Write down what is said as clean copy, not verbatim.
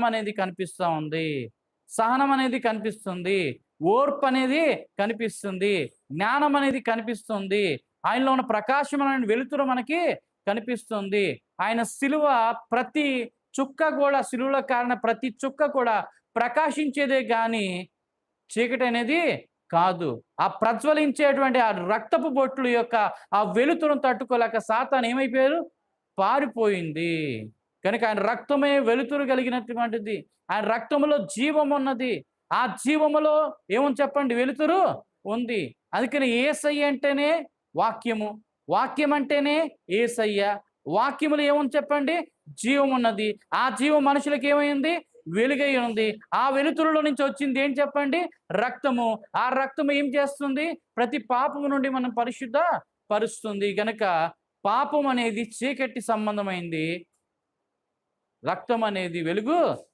అనేది కనిపిస్తా ఉంది. సహనం అనేది కనిపిస్తుంది. ఓర్పు అనేది కనిపిస్తుంది. జ్ఞానం అనేది కనిపిస్తుంది. ఆయనలో ఉన్న ప్రకాశమైన వెలుతురు మనకి కనిపిస్తుంది. ఆయన సిలువ ప్రతి చుక్క కూడా సిలువలో కారిన ప్రతి చుక్క కూడా ప్రకాశించేదే గాని చీకటనేది కాదు. ఆ ప్రజ్వలించేటువంటి ఆ రక్తపు బొట్లు యొక్క ఆ వెలుతురును తట్టుకోలేక సాతాను ఏమైపోయారు? పారిపోయింది. కనుక ఆయన రక్తమే వెలుతురు కలిగినటువంటిది. ఆయన రక్తములో జీవమున్నది. ఆ జీవములో ఏముంది చెప్పండి? వెలుతురు ఉంది. అందుకని యేసయ్య అంటేనే వాక్యము. వాక్యం అంటేనే యేసయ్య. వాక్యములో ఏముంది చెప్పండి? జీవమున్నది. ఆ జీవం మనుషులకి ఏమైంది? వెలుగై ఉంది. ఆ వెలుతురులో నుంచి వచ్చింది ఏంటి చెప్పండి? రక్తము. ఆ రక్తము ఏం చేస్తుంది? ప్రతి పాపము నుండి మనం పరిశుద్ధ పరుస్తుంది. గనక పాపం అనేది చీకటి సంబంధమైంది. రక్తం అనేది వెలుగు